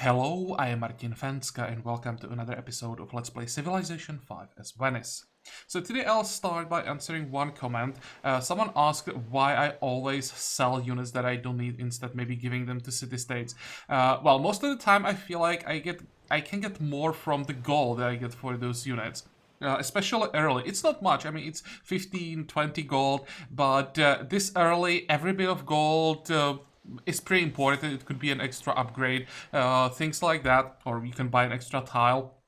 Hello, I am Martin Fencka and welcome to another episode of Let's Play Civilization 5 as Venice. So today I'll start by answering one comment. Someone asked why I always sell units that I don't need, instead maybe giving them to city-states. Well, most of the time I feel like I can get more from the gold that I get for those units. Especially early. It's not much, I mean it's 15, 20 gold, but this early, every bit of gold is pretty important. It could be an extra upgrade, things like that, or you can buy an extra tile.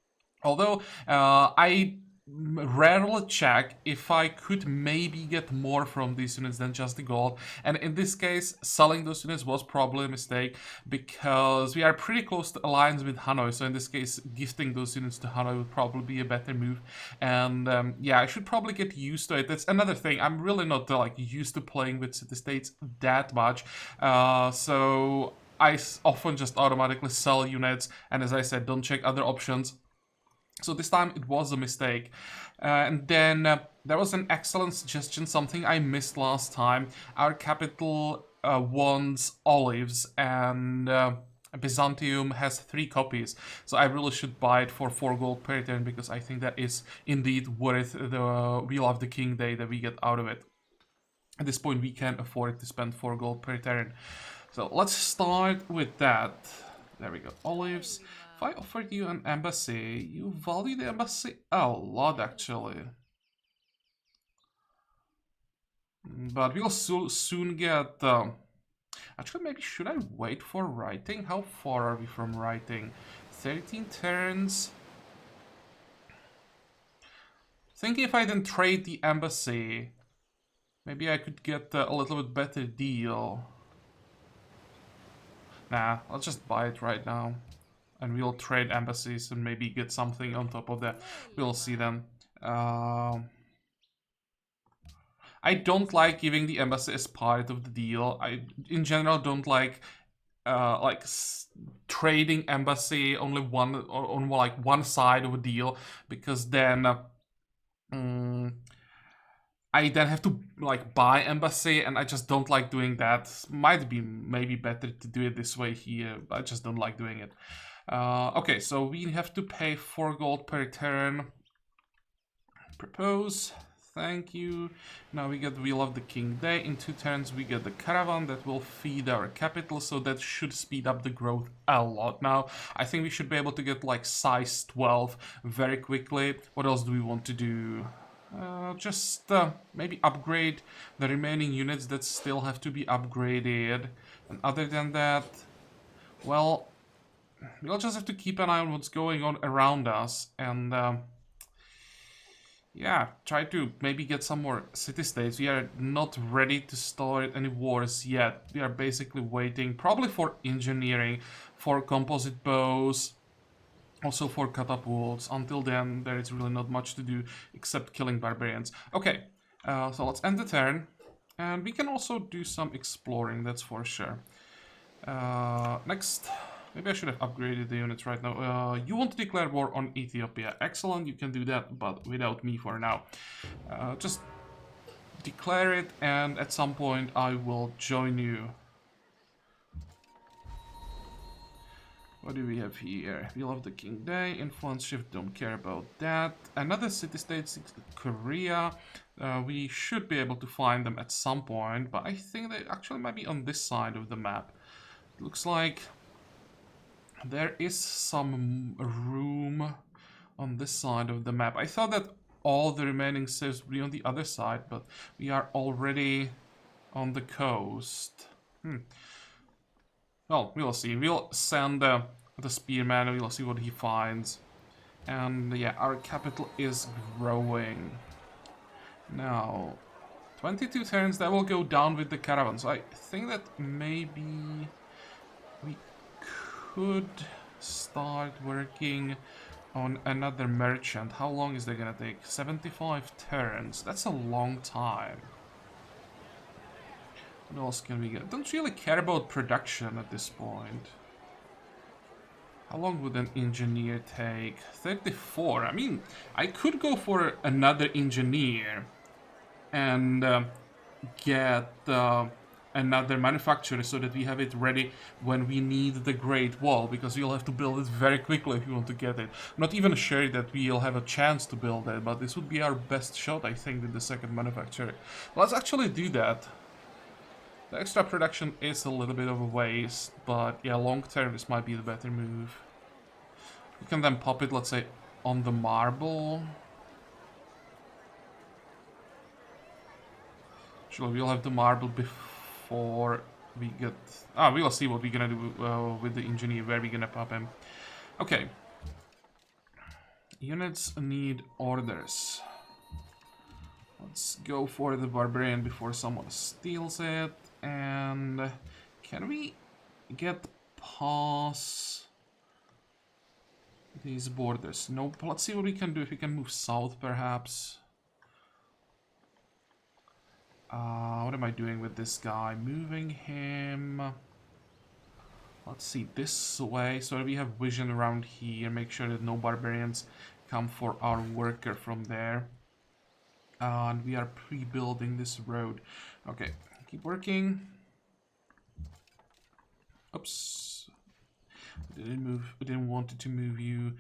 Although I rarely check if I could maybe get more from these units than just the gold, and in this case selling those units was probably a mistake because we are pretty close to alliance with Hanoi, so in this case gifting those units to Hanoi would probably be a better move. And yeah, I should probably get used to it. That's another thing, I'm really not like used to playing with city-states that much, so I often just automatically sell units, and as I said, don't check other options. So this time it was a mistake. And then there was an excellent suggestion, something I missed last time. Our capital wants olives, and Byzantium has 3 copies. So I really should buy it for 4 gold per turn, because I think that is indeed worth the Wheel of the King Day that we get out of it. At this point we can afford to spend 4 gold per turn. So let's start with that. There we go, olives. If I offered you an embassy, you value the embassy a lot, actually. But we'll soon get... Actually, maybe should I wait for writing? How far are we from writing? 13 turns. Thinking if I then trade the embassy, maybe I could get a little bit better deal. Nah, I'll just buy it right now. And we'll trade embassies and maybe get something on top of that. We'll see then. I don't like giving the embassy as part of the deal. I, in general, don't like trading embassy only on like one side of a deal, because then I then have to like buy embassy, and I just don't like doing that. Might be maybe better to do it this way here. I just don't like doing it. Okay, so we have to pay 4 gold per turn. Propose. Thank you. Now we get Wheel of the King Day. In 2 turns we get the caravan that will feed our capital, so that should speed up the growth a lot. Now I think we should be able to get like size 12 very quickly. What else do we want to do? Just maybe upgrade the remaining units that still have to be upgraded. And other than that, well, we'll just have to keep an eye on what's going on around us, and yeah, try to maybe get some more city-states. We are not ready to start any wars yet. We are basically waiting, probably for engineering, for composite bows, also for catapults. Until then, there is really not much to do except killing barbarians. Okay, so let's end the turn, and we can also do some exploring, that's for sure. Next. Maybe I should have upgraded the units right now. You want to declare war on Ethiopia. Excellent, you can do that, but without me for now. Just declare it, and at some point I will join you. What do we have here? Wheel of the King Day, Influence Shift, don't care about that. Another city-state, Korea. We should be able to find them at some point, but I think they actually might be on this side of the map. It looks like there is some room on this side of the map. I thought that all the remaining saves would be on the other side, but we are already on the coast. Well, we'll see. We'll send the spearman, we'll see what he finds. And yeah, our capital is growing. Now, 22 turns, that will go down with the caravan. So I think that maybe we could start working on another merchant. How long is that gonna take? 75 turns. That's a long time. What else can we get? Don't really care about production at this point. How long would an engineer take? 34. I mean, I could go for another engineer and get another manufacturer so that we have it ready when we need the Great Wall, because we'll have to build it very quickly if we want to get it. Not even sure that we'll have a chance to build it, but this would be our best shot, I think, with the second manufacturer. Let's actually do that. The extra production is a little bit of a waste, but yeah, long term this might be the better move. We can then pop it, let's say, on the marble. Actually, we'll have the marble before we get... we'll see what we're gonna do with the engineer, where we're gonna pop him. Okay. Units need orders. Let's go for the barbarian before someone steals it. And can we get past these borders? Nope. Let's see what we can do. If we can move south, perhaps. What am I doing with this guy? Moving him. Let's see, this way, so that we have vision around here. Make sure that no barbarians come for our worker from there. And we are pre-building this road. Okay, keep working. Oops. We didn't want it to move you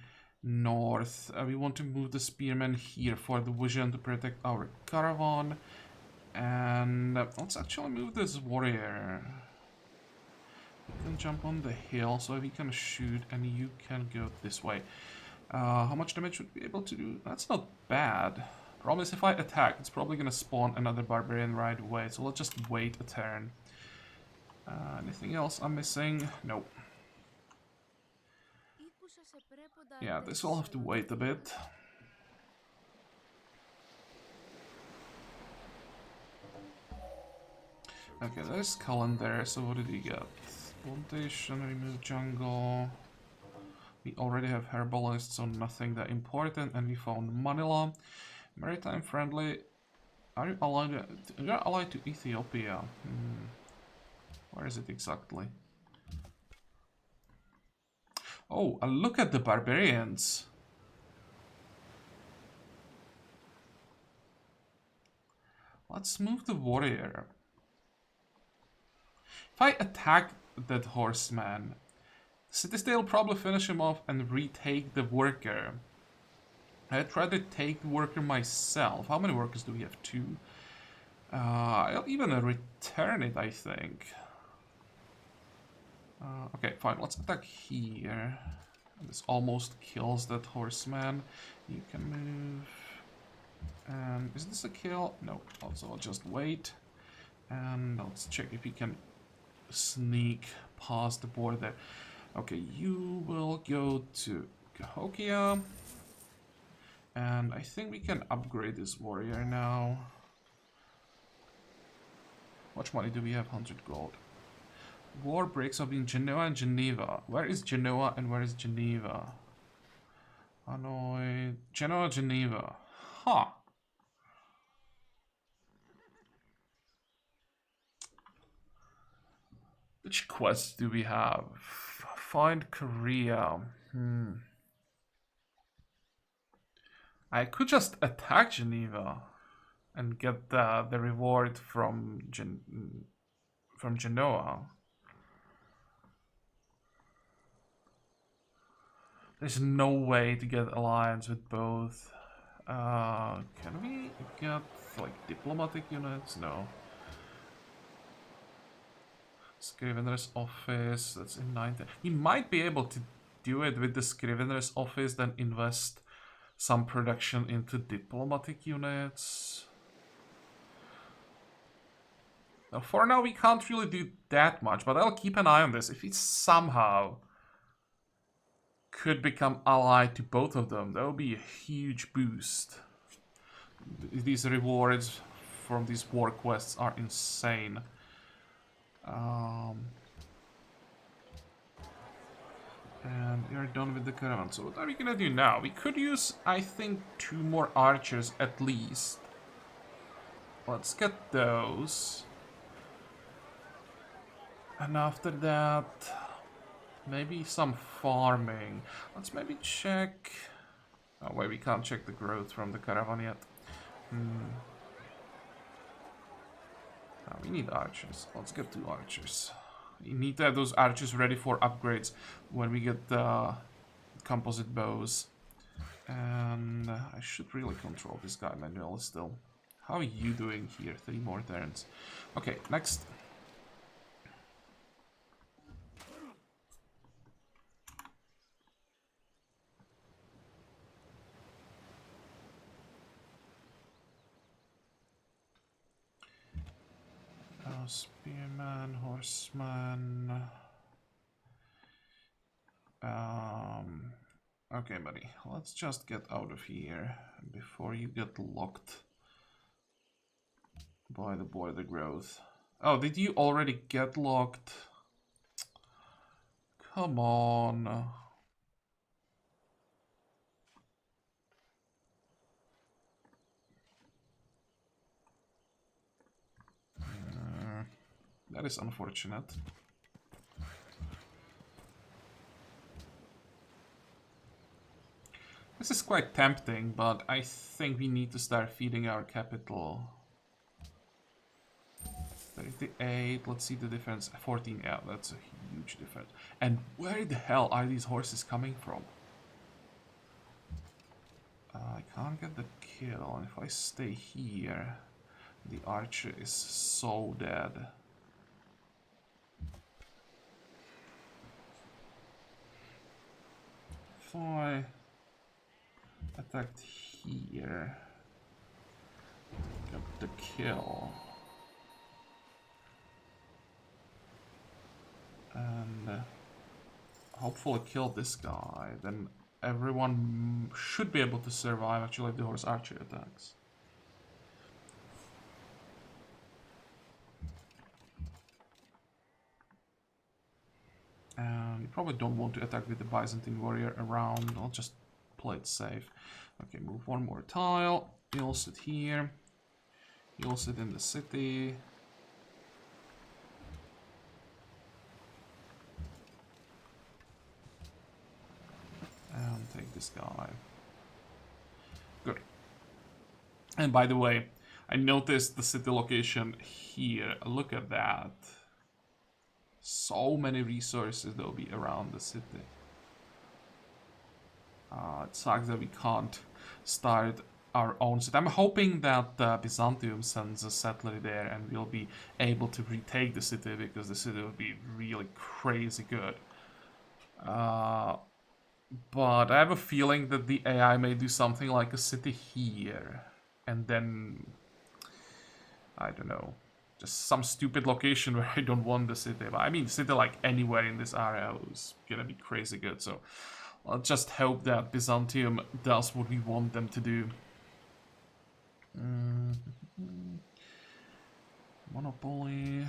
north. We want to move the spearmen here for the vision to protect our caravan. And let's actually move this warrior. You can jump on the hill so he can shoot, and you can go this way. How much damage would we be able to do? That's not bad. Problem is, if I attack, it's probably gonna spawn another barbarian right away. So let's just wait a turn. Anything else I'm missing? Nope. Yeah, this will have to wait a bit. Okay, there's Cullen there, so what did he get? Plantation, remove jungle. We already have herbalist, so nothing that important, and we found Manila. Maritime friendly. Are you allied to Ethiopia? Where is it exactly? Oh, and look at the barbarians. Let's move the warrior. If I attack that horseman, City will probably finish him off and retake the worker. I'd rather take the worker myself. How many workers do we have? 2. I'll even return it, I think. Okay, fine. Let's attack here. This almost kills that horseman. You can move. And is this a kill? No. Also, I'll just wait. And let's check if we can sneak past the border. Okay, you will go to Cahokia. And I think we can upgrade this warrior now. How much money do we have? 100 gold. War breaks up in Genoa and Geneva. Where is Genoa and where is Geneva? Hanoi, Genoa, Geneva. Huh. Which quests do we have? Find Korea. I could just attack Geneva and get the reward from Genoa. There's no way to get alliance with both. Can we get like diplomatic units? No. Scrivener's office, that's in 90. We might be able to do it with the Scrivener's office, then invest some production into diplomatic units. Now, for now, we can't really do that much, but I'll keep an eye on this. If we somehow could become allied to both of them, that would be a huge boost. These rewards from these war quests are insane. And we are done with the caravan. So what are we gonna do now? We could use, I think, 2 more archers at least. Let's get those. And after that, maybe some farming. Let's maybe check... Oh wait, we can't check the growth from the caravan yet. We need archers. Let's get 2 archers. We need to have those archers ready for upgrades when we get the composite bows. And I should really control this guy manually still. How are you doing here? 3 more turns. Okay, next. Spearman, horseman. Okay, buddy. Let's just get out of here before you get locked by the border growth. Oh, did you already get locked? Come on. That is unfortunate. This is quite tempting, but I think we need to start feeding our capital. 38, let's see the difference. 14, yeah, that's a huge difference. And where the hell are these horses coming from? I can't get the kill, and if I stay here, the archer is so dead. If I attacked here, get the kill, and hopefully kill this guy, then everyone should be able to survive actually if the horse archer attacks. And you probably don't want to attack with the Byzantine warrior around. I'll just play it safe. Okay, move 1 more tile. You'll sit here. You'll sit in the city. And take this guy. Good. And by the way, I noticed the city location here. Look at that. So many resources that will be around the city. It sucks that we can't start our own city. I'm hoping that Byzantium sends a settler there and we'll be able to retake the city, because the city will be really crazy good. But I have a feeling that the AI may do something like a city here. And then, I don't know, just some stupid location where I don't want the city. But I mean, city like anywhere in this area is gonna be crazy good. So I'll just hope that Byzantium does what we want them to do. Monopoly.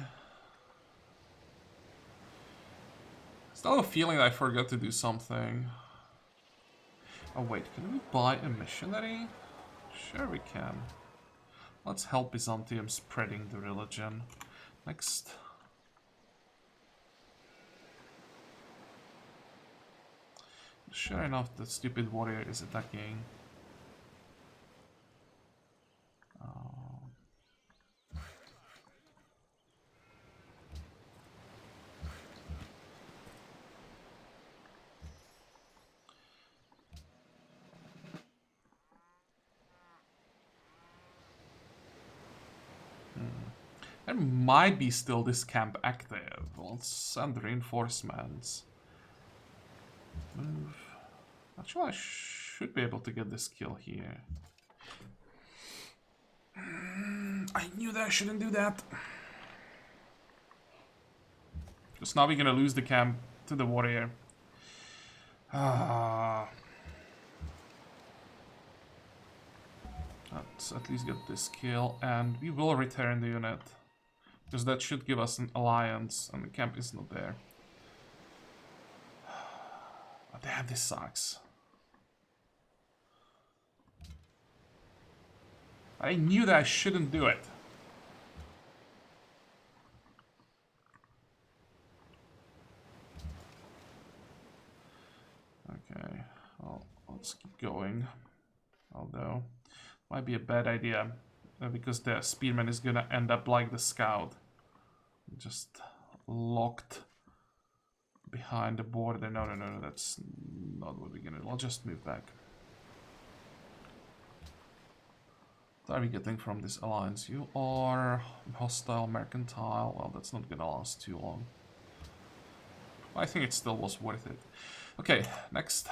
Still have a feeling that I forgot to do something. Oh wait, can we buy a missionary? Sure we can. Let's help Byzantium spreading the religion. Next. Sure enough, the stupid warrior is attacking. There might be still this camp active. Let's send reinforcements. Move. Actually, I should be able to get this kill here. I knew that I shouldn't do that. Because now we're gonna lose the camp to the warrior. Let's at least get this kill, and we will return the unit. Because that should give us an alliance, and the camp is not there. Oh, damn, this sucks. I knew that I shouldn't do it. Okay, well, let's keep going. Although, might be a bad idea because the spearman is gonna end up like the scout, just locked behind the border. No, that's not what we're gonna do. I'll just move back. What are we getting from this alliance? You are hostile, mercantile. Well, that's not gonna last too long. I think it still was worth it. Okay, next.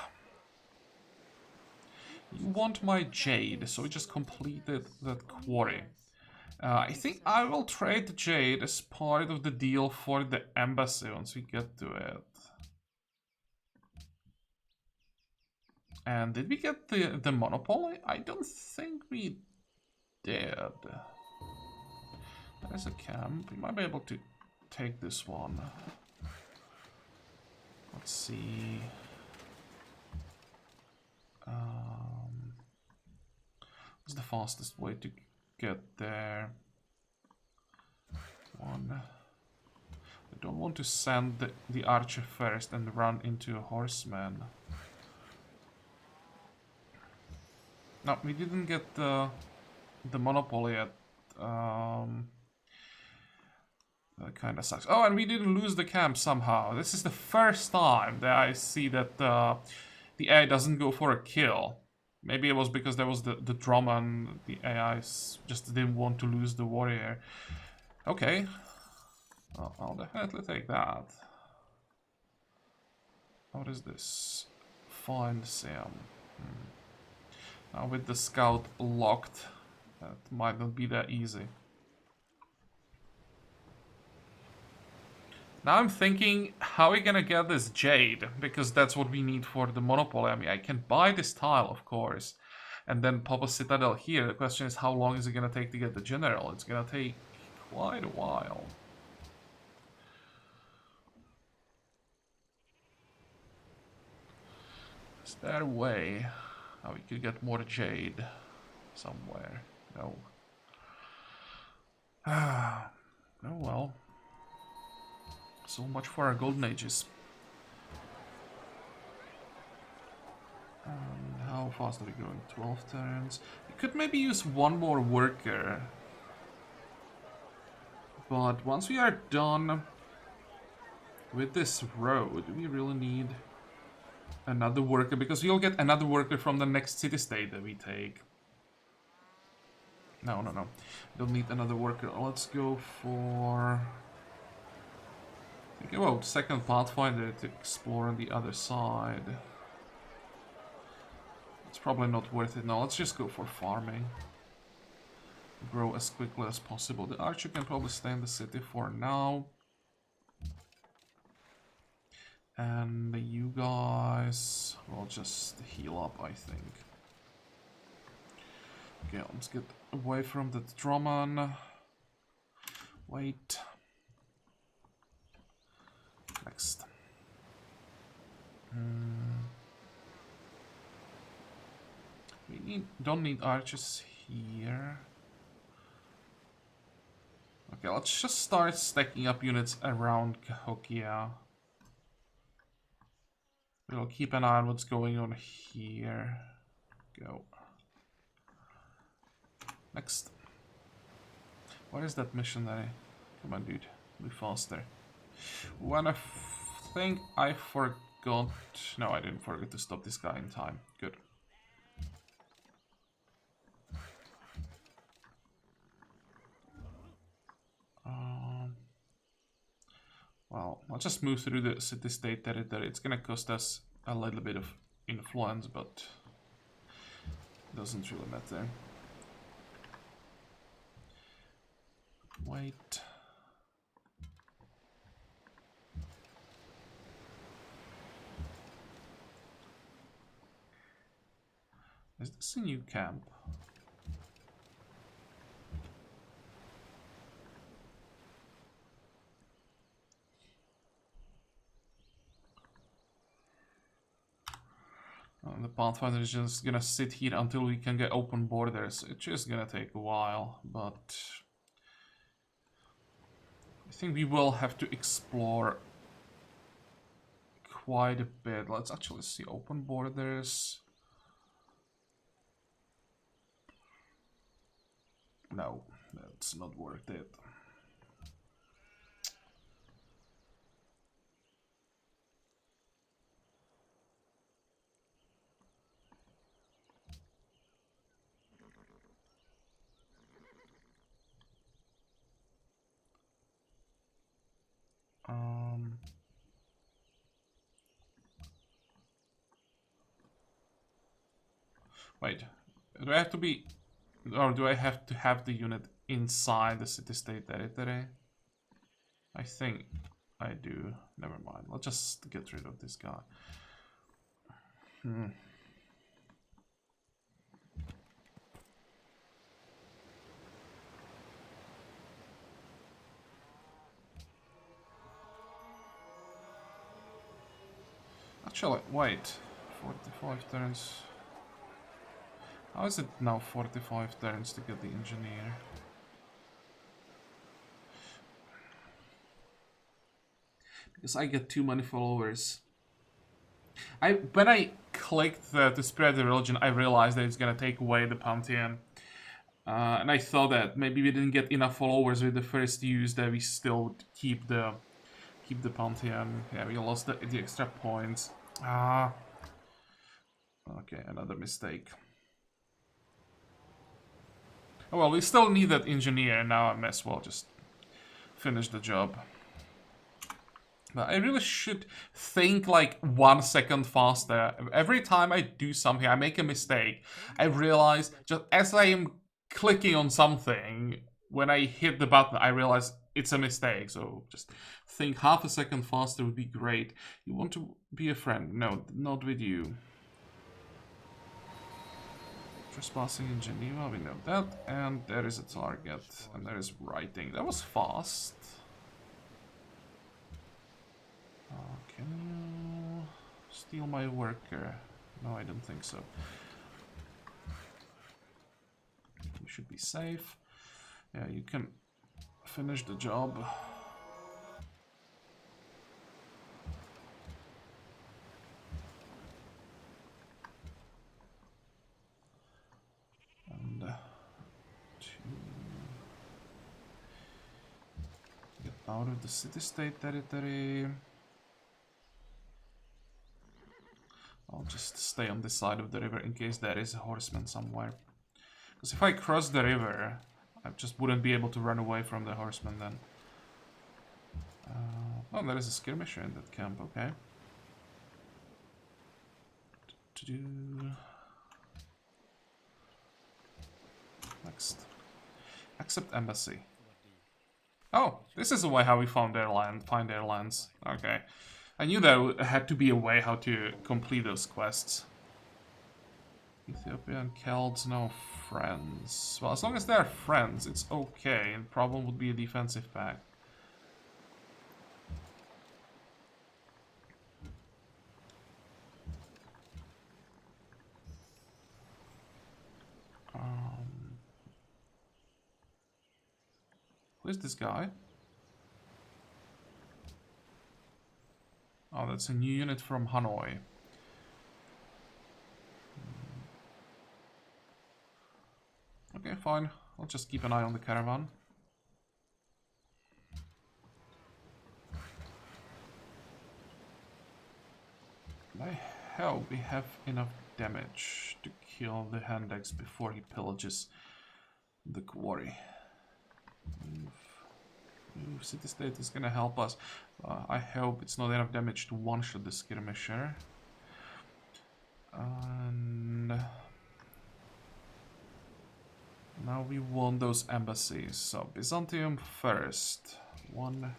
You want my jade, so we just completed that quarry. I think I will trade the jade as part of the deal for the embassy once we get to it. And did we get the monopoly? I don't think we did. There's a camp. We might be able to take this one. Let's see. What's the fastest way to get there? One. I don't want to send the archer first and run into a horseman. No, we didn't get the monopoly yet. That kind of sucks. Oh, and we didn't lose the camp somehow. This is the first time that I see that the AI doesn't go for a kill. Maybe it was because there was the drama and the AI just didn't want to lose the warrior. Okay. Well, I'll definitely take that. What is this? Find Sam. Now with the scout locked, that might not be that easy. Now I'm thinking, how are we gonna get this jade? Because that's what we need for the monopoly. I mean, I can buy this tile, of course, and then pop a citadel here. The question is, how long is it gonna take to get the general? It's gonna take quite a while. Is there a way how we could get more jade somewhere? No. Oh well. So much for our golden ages. And how fast are we going? 12 turns. We could maybe use one more worker. But once we are done with this road, do we really need another worker? Because we'll get another worker from the next city-state that we take. No. Don't need another worker. Let's go for... Think about second Pathfinder to explore on the other side. It's probably not worth it. No, let's just go for farming. Grow as quickly as possible. The archer can probably stay in the city for now. And you guys will just heal up, I think. Okay, let's get away from the Drummond. Wait. Next. We don't need archers here. Okay, let's just start stacking up units around Cahokia. We'll keep an eye on what's going on here. Go. Next. What is that missionary? Come on, dude. Move faster. When I think I forgot... No, I didn't forget to stop this guy in time. Good. Well, I'll just move through the city-state territory. It's gonna cost us a little bit of influence, but it doesn't really matter. Wait. Is this a new camp? The Pathfinder is just gonna sit here until we can get open borders. It's just gonna take a while, but I think we will have to explore quite a bit. Let's actually see open borders. No, that's not worth it. Wait, do I have to be, or do I have to have the unit inside the city-state territory? I think I do. Never mind. Let's just get rid of this guy. Actually, wait. 45 turns. How is it now 45 turns to get the engineer? Because I get too many followers. When I clicked to spread the religion, I realized that it's gonna take away the Pantheon. And I thought that maybe we didn't get enough followers with the first use, that we still would keep the Pantheon. Yeah, we lost the extra points. Okay, another mistake. Oh well, we still need that engineer, now I may as well just finish the job. But I really should think like 1 second faster. Every time I do something, I make a mistake. I realize, just as I am clicking on something, when I hit the button, I realize it's a mistake. So just think half a second faster would be great. You want to be a friend? No, not with you. Trespassing in Geneva, we know that. And there is a target. And there is writing. That was fast. Can you steal my worker? No, I don't think so. You should be safe. Yeah, you can finish the job. And to get out of the city-state territory. I'll just stay on this side of the river in case there is a horseman somewhere. Because if I cross the river, I just wouldn't be able to run away from the horseman then. Oh, there is a skirmisher in that camp, okay. Next. Accept embassy. Oh, this is the way how we found their land, find their lands. Okay. I knew there had to be a way how to complete those quests. Ethiopian Celts, no friends. Well, as long as they're friends, it's okay. The problem would be a defensive pact. Who is this guy? Oh, that's a new unit from Hanoi. Okay, fine. I'll just keep an eye on the caravan. I hope we have enough damage to kill the Handex before he pillages the quarry. Move. City-state is gonna help us. I hope it's not enough damage to one-shot the skirmisher. And now we want those embassies. So Byzantium first. 1.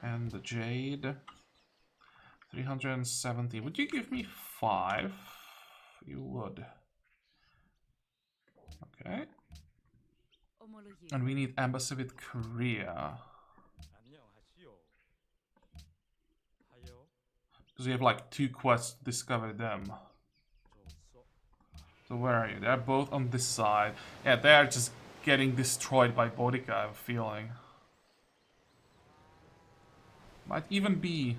And the Jade. 370. Would you give me 5? You would. Okay. And we need embassy with Korea. Because we have like 2 quests to discover them. So where are you? They're both on this side. Yeah, they are just getting destroyed by Bodica, I have a feeling. Might even be...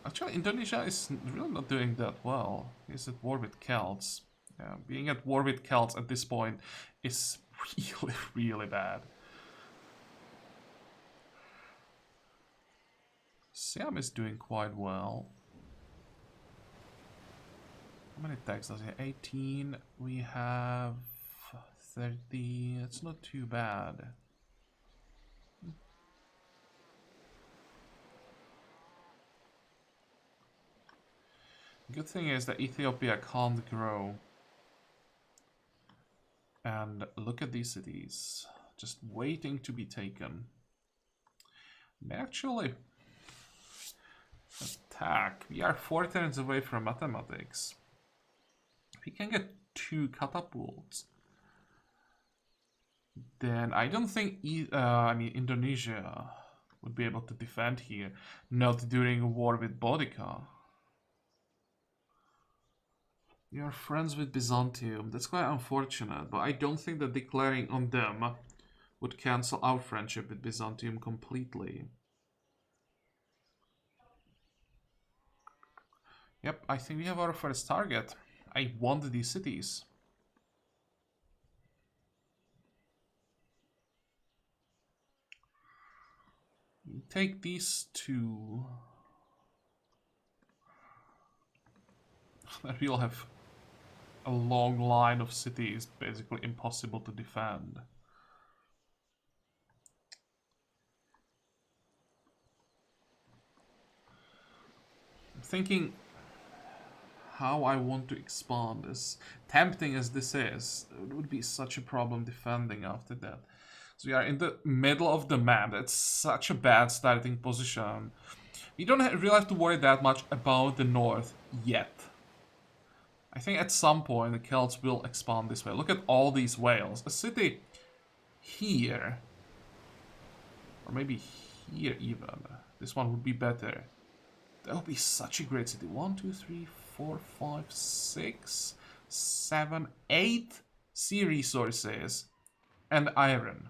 Actually, Indonesia is really not doing that well. He's at war with Celts. Yeah, being at war with Celts at this point is really, really bad. Siam is doing quite well. How many tags does he have? 18. We have 30. It's not too bad. Good thing is that Ethiopia can't grow. And look at these cities, just waiting to be taken. They actually attack. We are 4 turns away from mathematics. If we can get 2 catapults, then I don't think Indonesia would be able to defend here. Not during a war with Boudica. You are friends with Byzantium. That's quite unfortunate, but I don't think that declaring on them would cancel our friendship with Byzantium completely. Yep, I think we have our first target. I want these cities. Take these 2. Then we'll have a long line of cities, basically impossible to defend. I'm thinking how I want to expand this. Tempting as this is, it would be such a problem defending after that. So we are in the middle of the map. That's such a bad starting position. We don't really have to worry that much about the north yet. I think at some point the Celts will expand this way. Look at all these whales. A city here, or maybe here even. This one would be better. That would be such a great city. 1, 2, 3, 4, 5, 6, 7, 8 sea resources and iron.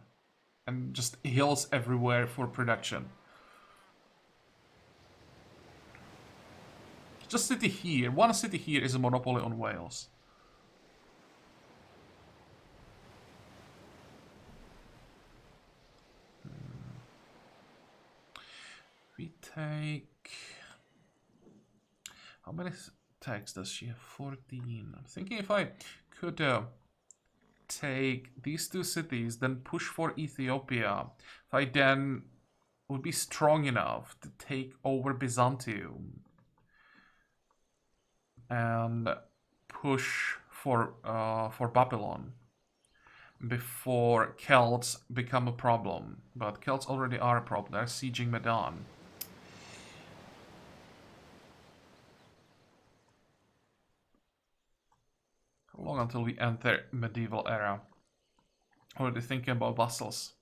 And just hills everywhere for production. Just city here. One city here is a monopoly on whales. We take... How many tags does she have? 14. I'm thinking if I could take these 2 cities, then push for Ethiopia, if I then would be strong enough to take over Byzantium and push for Babylon before Celts become a problem. But Celts already are a problem. They're sieging Medan. How long until we enter medieval era? Already thinking about vassals.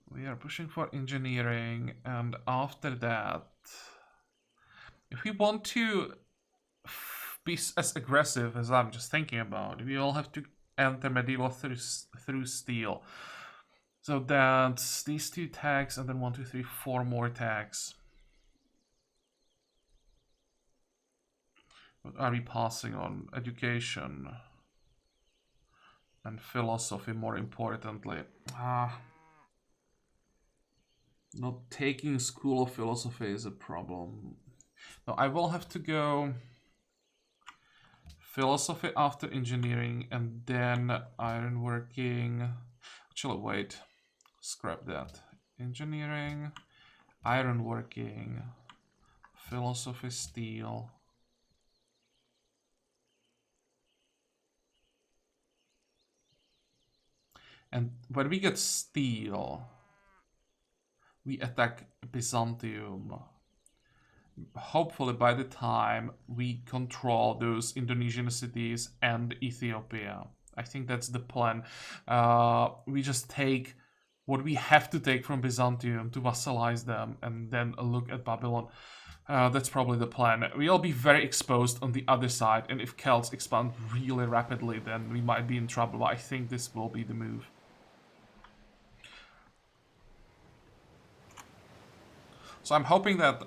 We are pushing for engineering, and after that, if we want to be as aggressive as I'm just thinking about, we all have to enter medieval through steel. So that's these 2 tags, and then 1, 2, 3, 4 more tags. What are we passing on? Education and philosophy, more importantly. Not taking School of Philosophy is a problem. No, I will have to go philosophy after engineering, and then ironworking. Actually, wait. Scrap that. Engineering, ironworking, philosophy, steel. And when we get steel, we attack Byzantium. Hopefully by the time we control those Indonesian cities and Ethiopia. I think that's the plan. We just take what we have to take from Byzantium to vassalize them and then look at Babylon. That's probably the plan. We'll be very exposed on the other side, and if Celts expand really rapidly, then we might be in trouble. But I think this will be the move. So I'm hoping that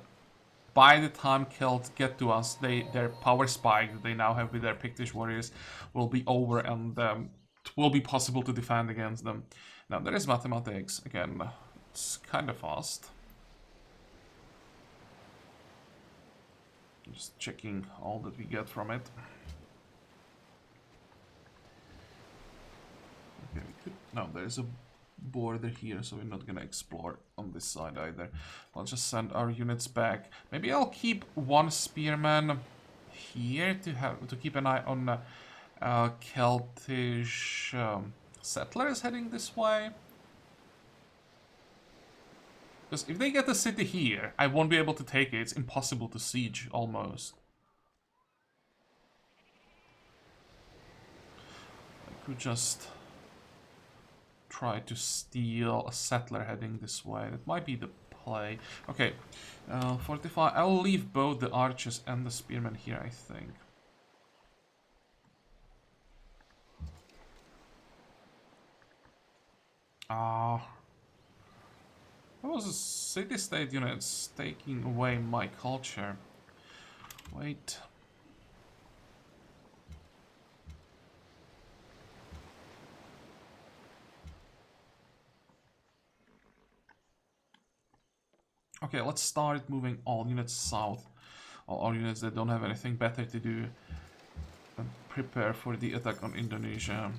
by the time Celts get to us, their power spike that they now have with their Pictish warriors will be over, and it will be possible to defend against them. Now, there is mathematics. Again, it's kind of fast. Just checking all that we get from it. Okay, we could... No, there's a border here, so we're not gonna explore on this side either. I'll just send our units back. Maybe I'll keep one spearman here to keep an eye on Celtish settlers heading this way. Because if they get the city here, I won't be able to take it. It's impossible to siege, almost. I could just try to steal a settler heading this way. That might be the play. Okay, fortify. I'll leave both the archers and the spearmen here, I think. Those city-state units taking away my culture. Wait. Okay, let's start moving all units south. All units that don't have anything better to do. And prepare for the attack on Indonesia.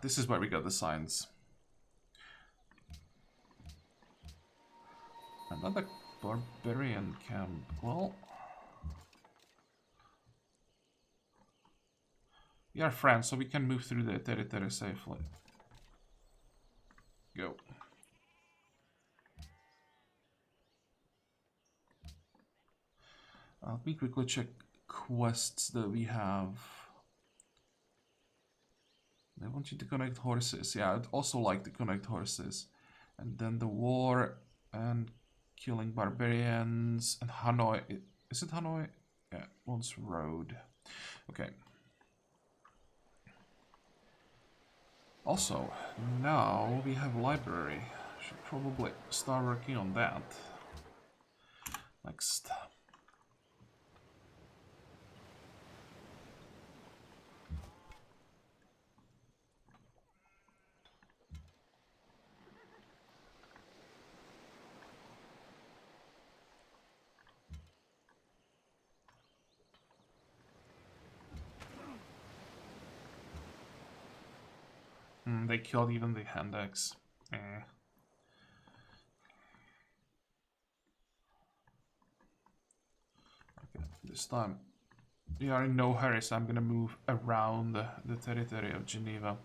This is where we got the signs. Another barbarian camp. Well, we are friends, so we can move through the territory safely. Go. Let me quickly check quests that we have. They want you to connect horses. Yeah, I'd also like to connect horses. And then the war and killing barbarians and Hanoi. Is it Hanoi? Yeah, wants road. Okay. Also, now we have library. Should probably start working on that. Next. They killed even the Handex. Okay, this time we are in no hurry, so I'm gonna move around the territory of Geneva.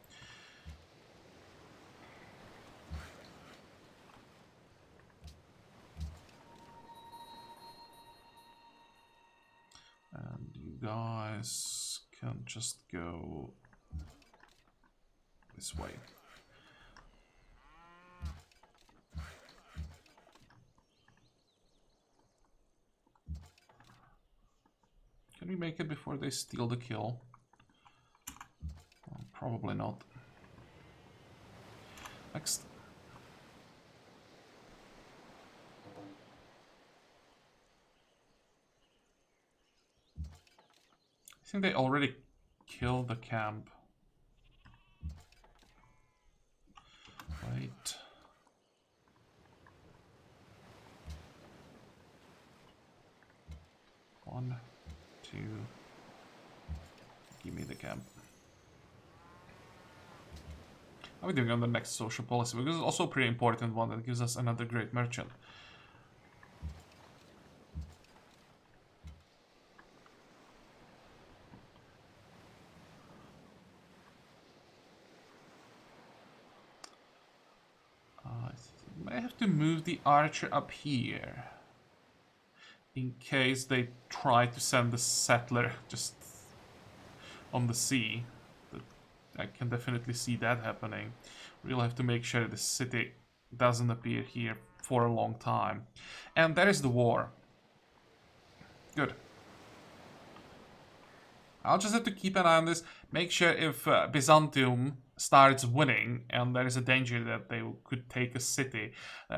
And you guys can just go this way. Can we make it before they steal the kill? Well, probably not. Next. I think they already killed the camp. Wait. One, two. Give me the camp. How are we doing on the next social policy? Because it's also a pretty important one that gives us another great merchant. I have to move the archer up here in case they try to send the settler just on the sea. I can definitely see that happening. We'll have to make sure the city doesn't appear here for a long time. And there is the war. Good. I'll just have to keep an eye on this. Make sure if Byzantium starts winning and there is a danger that they could take a city,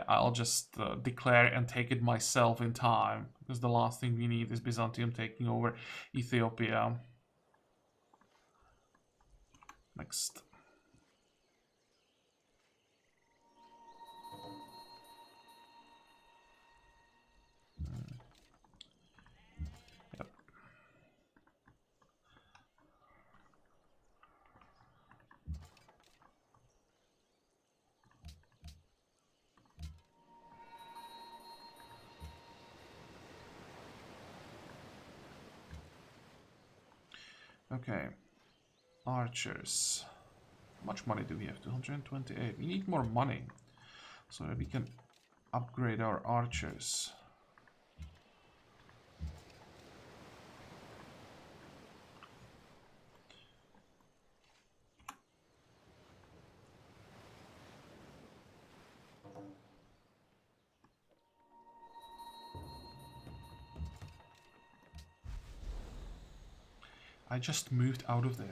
I'll just declare and take it myself in time. Because the last thing we need is Byzantium taking over Ethiopia. Next. Yep. Okay. Archers. How much money do we have? 228. We need more money so that we can upgrade our archers. I just moved out of there.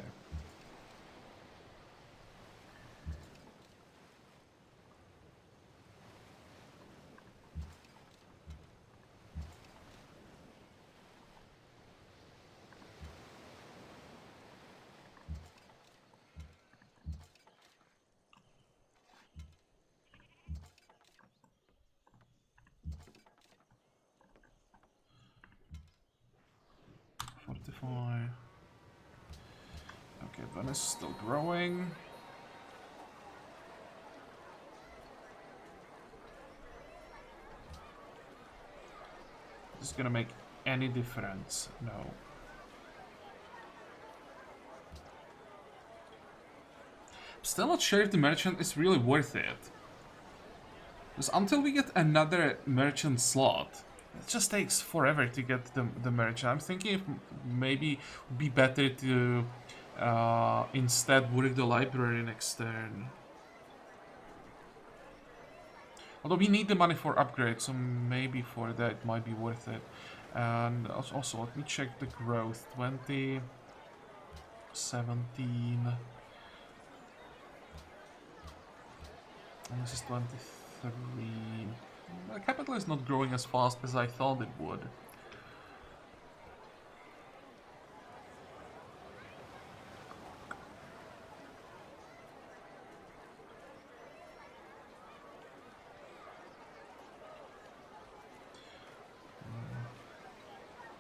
Fortify. Okay, Venice is still growing. Is this gonna make any difference? No. Still not sure if the merchant is really worth it. Because until we get another merchant slot, it just takes forever to get the merchant. I'm thinking if maybe it would be better to instead work the library next turn. Although we need the money for upgrades, so maybe for that it might be worth it. And also, let me check the growth. 20, 17... And this is 23. The capital is not growing as fast as I thought it would.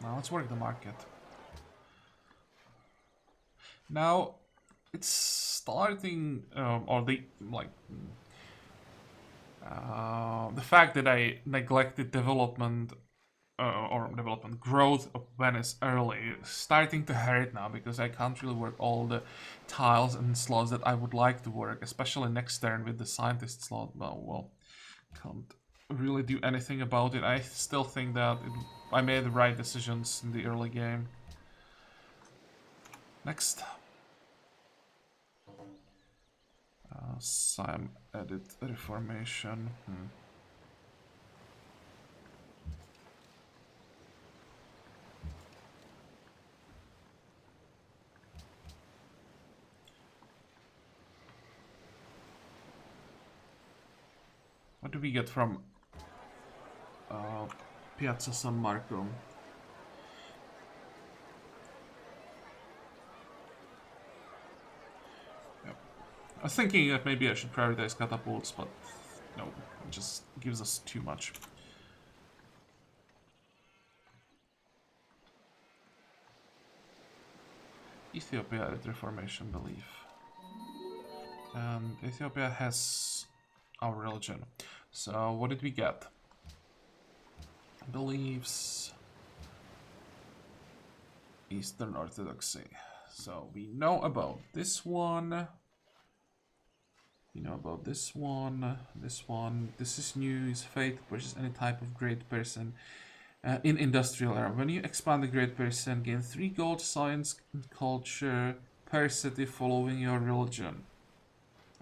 Now let's work the market. Now it's starting, or they like. The fact that I neglected development growth of Venice early is starting to hurt now, because I can't really work all the tiles and slots that I would like to work, especially next turn with the scientist slot. Well, can't really do anything about it. I still think that I made the right decisions in the early game. Next. Sim edit reformation. What do we get from Piazza San Marco? I was thinking that maybe I should prioritize catapults, but no, it just gives us too much. Ethiopia at Reformation belief. And Ethiopia has our religion. So what did we get? Beliefs. Eastern Orthodoxy. So we know about this one. We know about this one, this one. This is new, is faith, purchase any type of great person in industrial era. When you expand the great person, gain 3 gold, science and culture per city following your religion.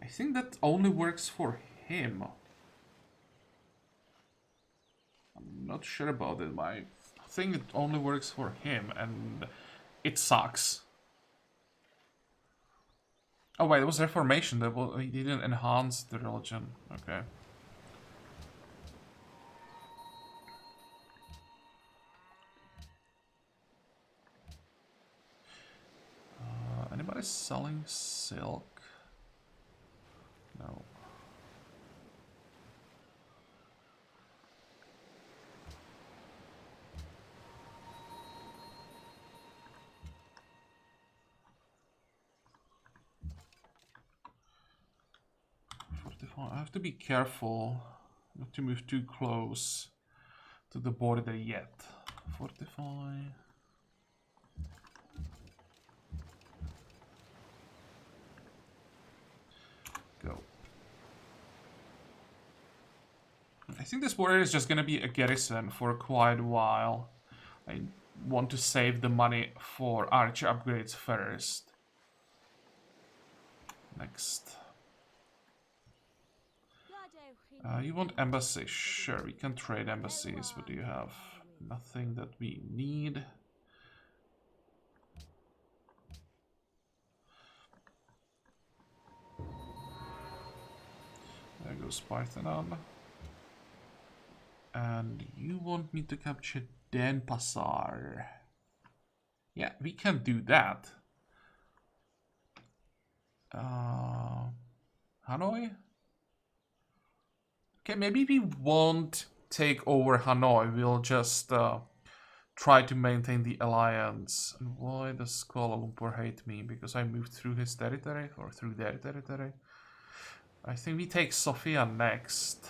I think that only works for him. I'm not sure about it, but I think it only works for him, and it sucks. Oh wait, it was Reformation. He didn't enhance the religion. Okay. Anybody selling silk? No. I have to be careful not to move too close to the border yet. Fortify. Go. I think this border is just gonna be a garrison for quite a while. I want to save the money for archer upgrades first. Next. You want embassy? Sure, we can trade embassies. What do you have? Nothing that we need. There goes Parthenon. And you want me to capture Denpasar. Yeah, we can do that. Hanoi? Okay, maybe we won't take over Hanoi. We'll just try to maintain the alliance. And why does Kuala Lumpur hate me? Because I moved through his territory or through their territory? I think we take Sofia next.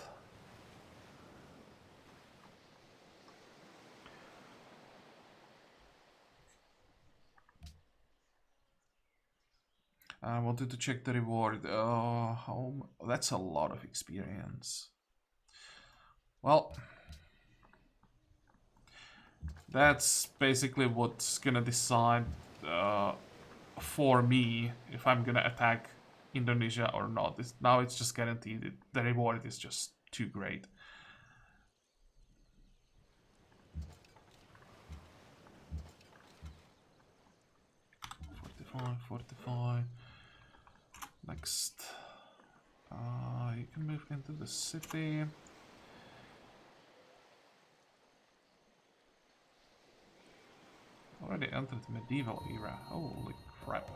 I wanted to check the reward. That's a lot of experience. Well, that's basically what's gonna decide for me if I'm gonna attack Indonesia or not. Now it's just guaranteed. The reward is just too great. Fortify. Next. You can move into the city. Already entered the medieval era. Holy crap.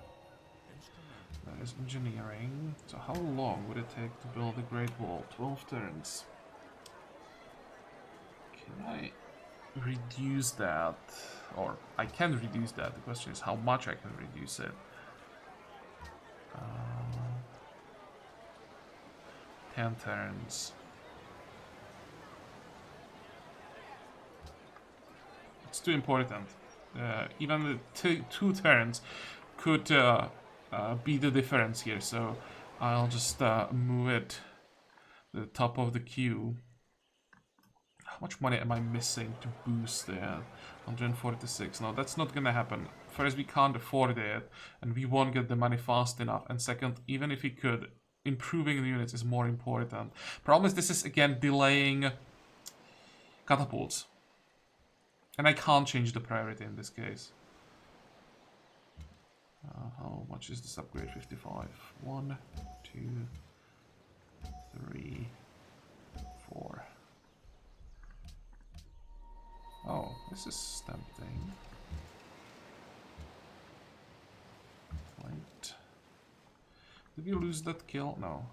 There is engineering. So how long would it take to build a Great Wall? 12 turns. Can I reduce that? Or I can reduce that. The question is how much I can reduce it. 10 turns. It's too important. Even the two turns could be the difference here, so I'll just move it to the top of the queue. How much money am I missing to boost that? 146. No, that's not gonna happen. First, we can't afford it, and we won't get the money fast enough. And second, even if we could, improving the units is more important. Problem is, this is again delaying catapults. And I can't change the priority in this case. How much is this upgrade? 55. 1, 2, 3, 4. Oh, this is tempting. Wait. Did we lose that kill? No.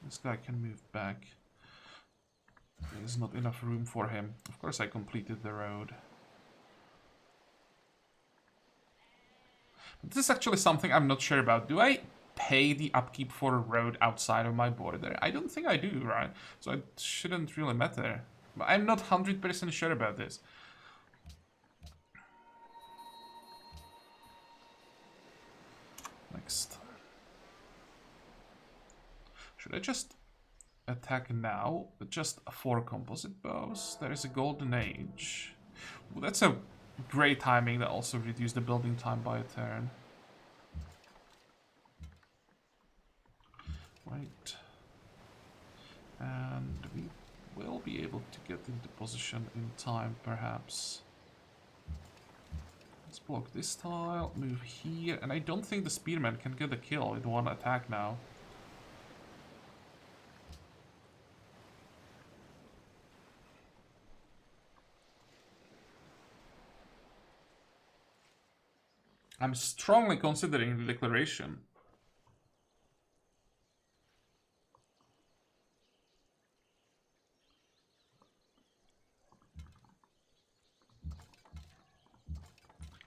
This guy can move back. There's not enough room for him. Of course I completed the road. But this is actually something I'm not sure about. Do I pay the upkeep for a road outside of my border? I don't think I do, right? So it shouldn't really matter. But I'm not 100% sure about this. Next. Should I just attack now with just 4 composite bows? There is a golden age. Well, that's a great timing that also reduced the building time by a turn. Right. And we will be able to get into position in time, perhaps. Let's block this tile, move here, and I don't think the spearman can get a kill with one attack now. I'm strongly considering the declaration.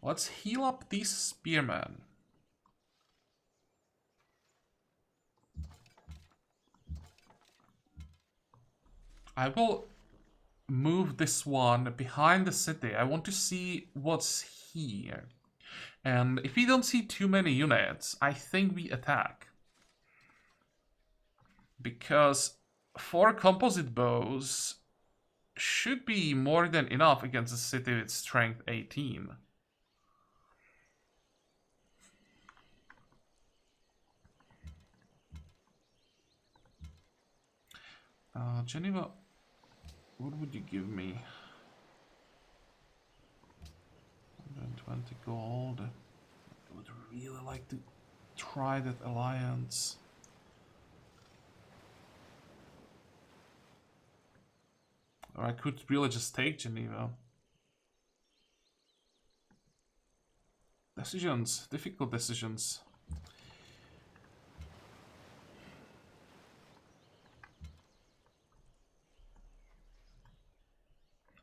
Let's heal up these spearmen. I will move this one behind the city. I want to see what's here. And if we don't see too many units, I think we attack. Because 4 composite bows should be more than enough against a city with strength 18. Geneva, what would you give me? 120 gold. I would really like to try that alliance. Or I could really just take Geneva. Decisions, difficult decisions.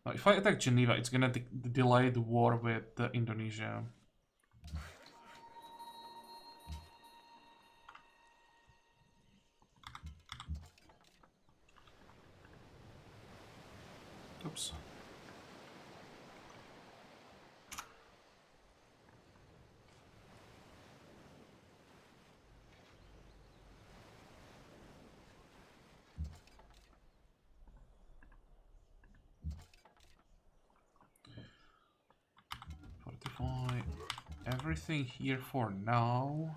Now, if I attack Geneva, it's gonna delay the war with Indonesia. Oops. Fortify everything here for now.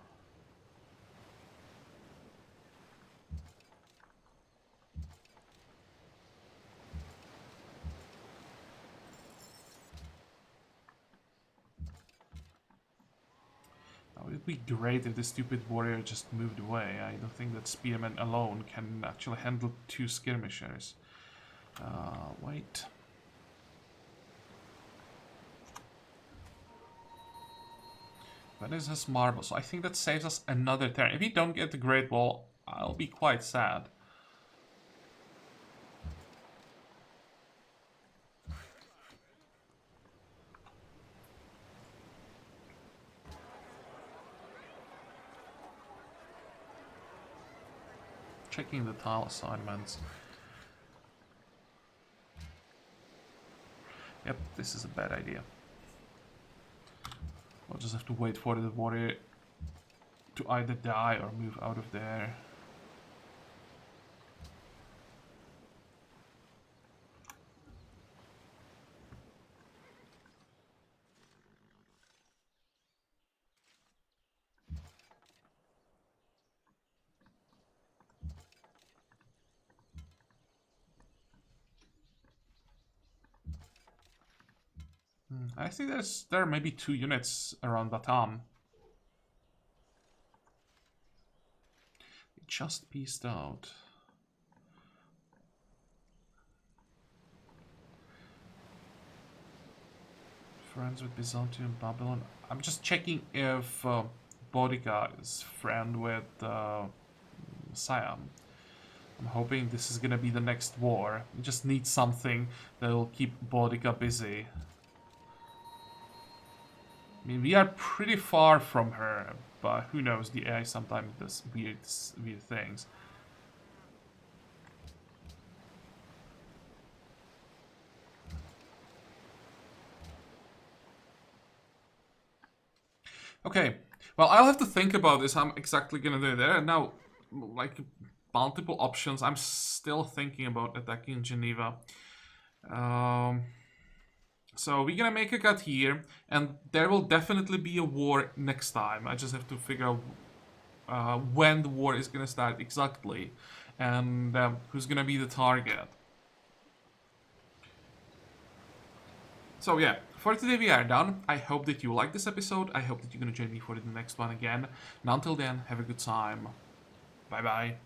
It would be great if the stupid warrior just moved away. I don't think that spearman alone can actually handle 2 skirmishers. Wait. Venice has marble, so I think that saves us another turn. If we don't get the Great Wall, I'll be quite sad. Checking the tile assignments. Yep, this is a bad idea. We'll just have to wait for the warrior to either die or move out of there. I think there are maybe 2 units around Batam. It just pieced out. Friends with Byzantium, Babylon. I'm just checking if Bodica is friend with Siam. I'm hoping this is gonna be the next war. We just need something that will keep Bodica busy. I mean, we are pretty far from her, but who knows, the AI sometimes does weird things. Okay, well, I'll have to think about this, how I'm exactly gonna do there. Now, like, multiple options. I'm still thinking about attacking Geneva. So we're gonna make a cut here, and there will definitely be a war next time. I just have to figure out when the war is gonna start exactly, and who's gonna be the target. So yeah, for today we are done. I hope that you liked this episode. I hope that you're gonna join me for the next one again. And until then, have a good time. Bye bye.